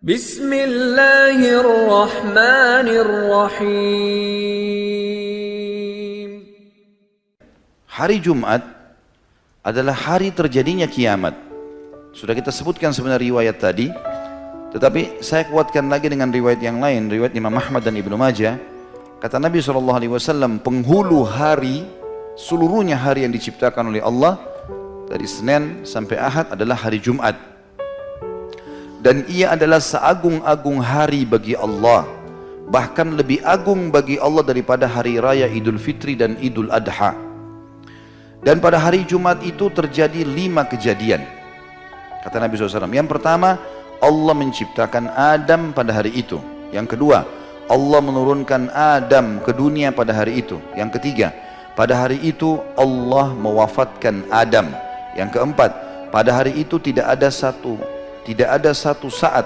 Bismillahirrahmanirrahim. Hari Jumat adalah hari terjadinya kiamat. Sudah kita sebutkan sebenarnya riwayat tadi, tetapi saya kuatkan lagi dengan riwayat yang lain, riwayat Imam Ahmad dan Ibnu Majah. Kata Nabi SAW, penghulu hari, seluruhnya hari yang diciptakan oleh Allah, dari Senin sampai Ahad adalah hari Jumat. Dan ia adalah seagung-agung hari bagi Allah, bahkan lebih agung bagi Allah daripada hari raya Idul Fitri dan Idul Adha. Dan pada hari Jumat itu terjadi 5 kejadian. Kata Nabi SAW, yang pertama, Allah menciptakan Adam pada hari itu. Yang kedua, Allah menurunkan Adam ke dunia pada hari itu. Yang ketiga, pada hari itu Allah mewafatkan Adam. Yang keempat, pada hari itu tidak ada satu saat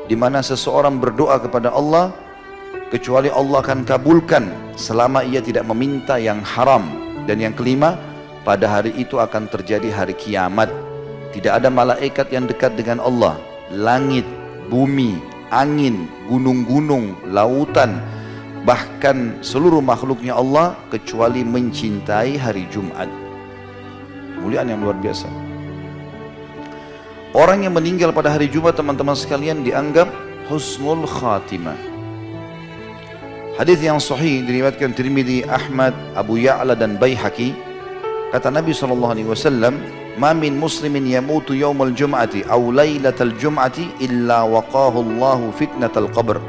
di mana seseorang berdoa kepada Allah kecuali Allah akan kabulkan selama ia tidak meminta yang haram. Dan yang kelima, pada hari itu akan terjadi hari kiamat. Tidak ada malaikat yang dekat dengan Allah. Langit, bumi, angin, gunung-gunung, lautan, bahkan seluruh makhluknya Allah kecuali mencintai hari Jumat. Kemuliaan yang luar biasa. Orang yang meninggal pada hari Jumat, teman-teman sekalian, dianggap husnul khatimah. Hadis yang sahih diriwayatkan Tirmidzi, Ahmad, Abu Ya'la dan Baihaqi. Kata Nabi SAW, "Ma min muslimin yamutu yawmal jum'ati aw lailatal jum'ati illa waqahu Allahu fitnatal qabr."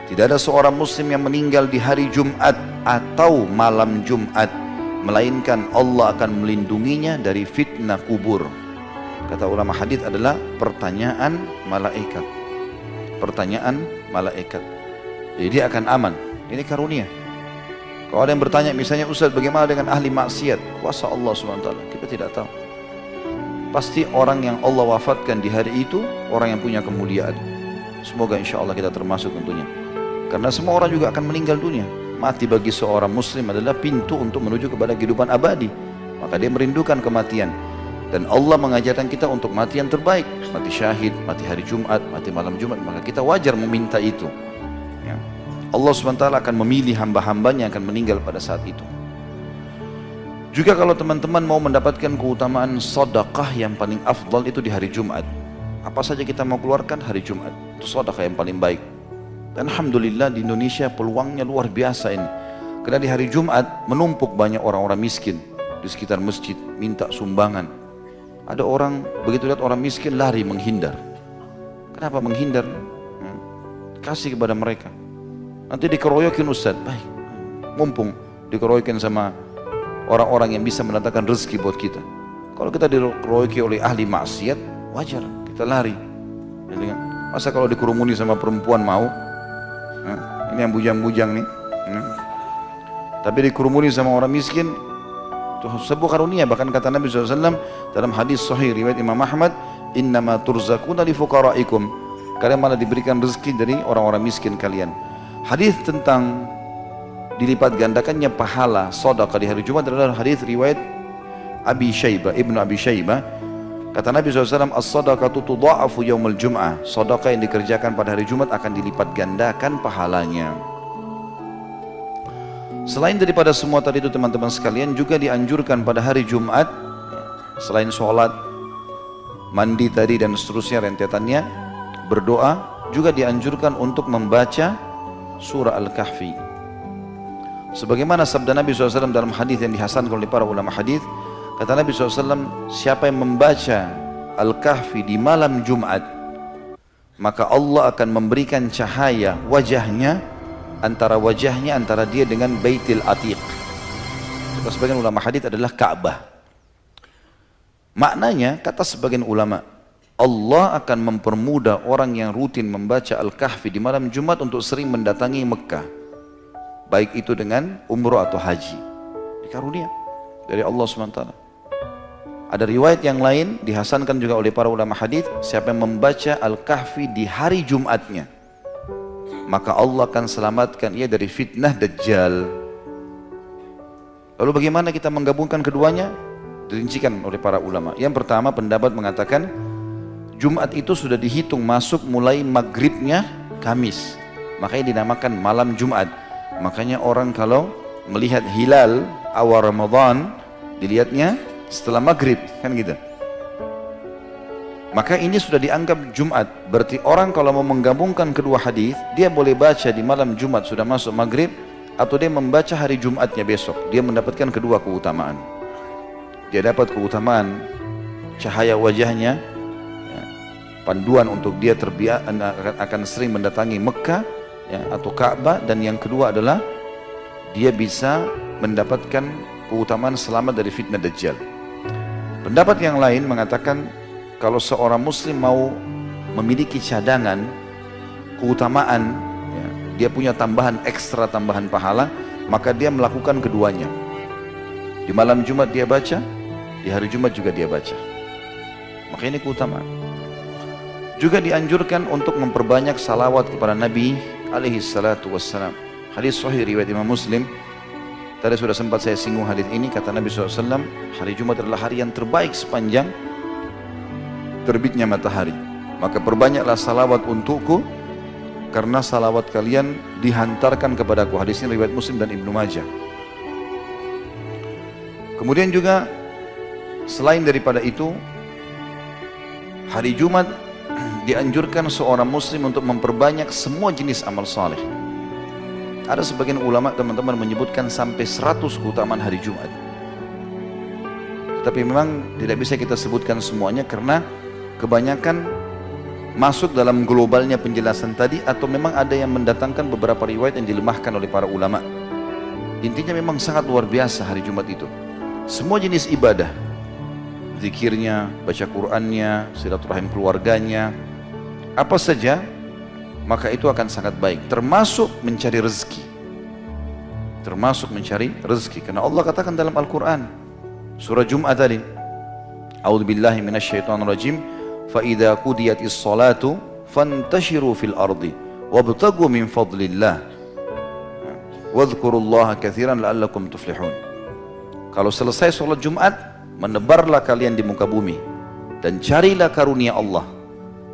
Tidak ada seorang muslim yang meninggal di hari Jumat atau malam Jumat, melainkan Allah akan melindunginya dari fitnah kubur. Kata ulama hadis adalah pertanyaan malaikat. Pertanyaan malaikat. Jadi dia akan aman. Ini karunia. Kalau ada yang bertanya misalnya, Ustaz, bagaimana dengan ahli maksiat? Kuasa Allah SWT, kita tidak tahu. Pasti orang yang Allah wafatkan di hari itu orang yang punya kemuliaan. Semoga insya Allah kita termasuk tentunya. Karena semua orang juga akan meninggal dunia. Mati bagi seorang muslim adalah pintu untuk menuju kepada kehidupan abadi. Maka dia merindukan kematian. Dan Allah mengajarkan kita untuk mati yang terbaik. Mati syahid, mati hari Jumat, mati malam Jumat. Maka kita wajar meminta itu. Ya. Allah SWT akan memilih hamba-hambanya yang akan meninggal pada saat itu. Juga kalau teman-teman mau mendapatkan keutamaan sedekah yang paling afdal itu di hari Jumat. Apa saja kita mau keluarkan hari Jumat. Itu sedekah yang paling baik. Dan Alhamdulillah di Indonesia peluangnya luar biasa ini. Karena di hari Jumat menumpuk banyak orang-orang miskin di sekitar masjid minta sumbangan. Ada orang begitu lihat orang miskin lari menghindar. Kenapa menghindar? Kasih kepada mereka. Nanti dikeroyokin Ustaz. Baik, mumpung dikeroyokin sama orang-orang yang bisa mendatangkan rezeki buat kita. Kalau kita dikeroyoki oleh ahli maksiat, wajar kita lari. Masa kalau dikerumuni sama perempuan mau? Ini yang bujang-bujang nih. Tapi dikerumuni sama orang miskin, itu sebuah karunia. Bahkan kata Nabi SAW dalam hadis sahih riwayat Imam Ahmad, "Innama turzaquna li fuqaraikum." Kalian malah diberikan rezeki dari orang-orang miskin kalian. Hadis tentang dilipat gandakannya pahala sedekah di hari Jumat adalah hadis riwayat Abi Syaibah, Ibnu Abi Syaibah. Kata Nabi SAW, "As-sadaqatu tudha'afu yaumil jum'ah." Sedekah yang dikerjakan pada hari Jumat akan dilipat gandakan pahalanya. Selain daripada semua tadi itu teman-teman sekalian, juga dianjurkan pada hari Jumat, selain sholat, mandi tadi dan seterusnya rentetannya, berdoa, juga dianjurkan untuk membaca surah Al-Kahfi. Sebagaimana sabda Nabi SAW dalam hadis yang dihasankan oleh para ulama hadis, kata Nabi SAW, siapa yang membaca Al-Kahfi di malam Jumat, maka Allah akan memberikan cahaya wajahnya, antara dia dengan Baitul Atiq. Kata sebagian ulama hadis adalah Ka'bah. Maknanya, kata sebagian ulama, Allah akan mempermudah orang yang rutin membaca Al-Kahfi di malam Jumat untuk sering mendatangi Mekah, baik itu dengan umroh atau haji. Karunia dari Allah SWT. Ada riwayat yang lain dihasankan juga oleh para ulama hadis, siapa yang membaca Al-Kahfi di hari Jumatnya, maka Allah akan selamatkan ia dari fitnah Dajjal. Lalu bagaimana kita menggabungkan keduanya? Dirincikan oleh para ulama. Yang pertama, pendapat mengatakan Jumat itu sudah dihitung masuk mulai maghribnya Kamis. Makanya dinamakan malam Jumat. Makanya orang kalau melihat hilal awal Ramadan, dilihatnya setelah maghrib, kan gitu. Maka ini sudah dianggap Jumat. Berarti orang kalau mau menggabungkan kedua hadis, dia boleh baca di malam Jumat sudah masuk maghrib, atau dia membaca hari Jumatnya besok. Dia mendapatkan kedua keutamaan. Dia dapat keutamaan cahaya wajahnya, panduan untuk dia akan sering mendatangi Mekah atau Ka'bah, dan yang kedua adalah dia bisa mendapatkan keutamaan selamat dari fitnah Dajjal. Pendapat yang lain mengatakan kalau seorang muslim mau memiliki cadangan keutamaan, dia punya tambahan ekstra, tambahan pahala, maka dia melakukan keduanya. Di malam Jumat dia baca, di hari Jumat juga dia baca. Maka ini keutamaan. Juga dianjurkan untuk memperbanyak salawat kepada Nabi alaihi salatu wassalam. Hadis sahih riwayat Imam Muslim. Tadi sudah sempat saya singgung hadis ini. Kata Nabi SAW, hari Jumat adalah hari yang terbaik sepanjang terbitnya matahari. Maka perbanyaklah salawat untukku, karena salawat kalian dihantarkan kepadaku. Hadis ini riwayat Muslim dan Ibnu Majah. Kemudian juga selain daripada itu, hari Jumat dianjurkan seorang muslim untuk memperbanyak semua jenis amal saleh. Ada sebagian ulama teman-teman menyebutkan sampai 100 keutamaan hari Jumat. Tapi memang tidak bisa kita sebutkan semuanya karena kebanyakan masuk dalam globalnya penjelasan tadi, atau memang ada yang mendatangkan beberapa riwayat yang dilemahkan oleh para ulama. Intinya memang sangat luar biasa hari Jumat itu. Semua jenis ibadah, zikirnya, baca Qur'annya, silaturahim keluarganya, apa saja, maka itu akan sangat baik. Termasuk mencari rezeki. Termasuk mencari rezeki. Karena Allah katakan dalam Al-Quran, surah Jum'ah tadi, A'udzubillahi minasyaitonirrajim, فَإِذَا قُضِيَتِ الصَّلَاةُ فَانْتَشِرُوا فِي الْأَرْضِ وَابْتَغُوا مِنْ فَضْلِ اللَّهِ وَاذْكُرُوا اللَّهَ كَثِيرًا لَعَلَّكُمْ تُفْلِحُونَ. Kalau selesai sholat Jumat, menebarlah kalian di muka bumi dan carilah karunia Allah.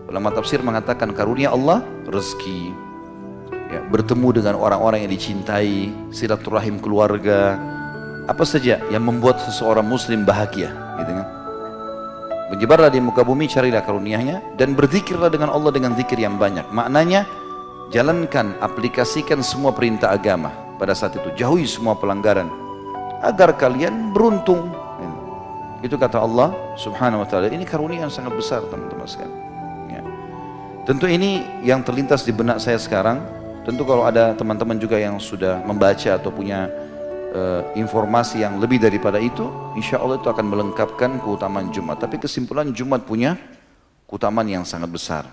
Ulama tafsir mengatakan karunia Allah, rezeki, bertemu dengan orang-orang yang dicintai, silaturahim keluarga, apa saja yang membuat seseorang muslim bahagia, gitu kan. Menyebarlah di muka bumi, carilah karunia-Nya, dan berzikirlah dengan Allah dengan zikir yang banyak. Maknanya, jalankan, aplikasikan semua perintah agama pada saat itu, jauhi semua pelanggaran, agar kalian beruntung. Itu kata Allah subhanahu wa ta'ala. Ini karunia yang sangat besar teman-teman sekalian. Tentu ini yang terlintas di benak saya sekarang. Tentu kalau ada teman-teman juga yang sudah membaca atau punya informasi yang lebih daripada itu, insya Allah itu akan melengkapkan keutamaan Jumat. Tapi kesimpulan, Jumat punya keutamaan yang sangat besar.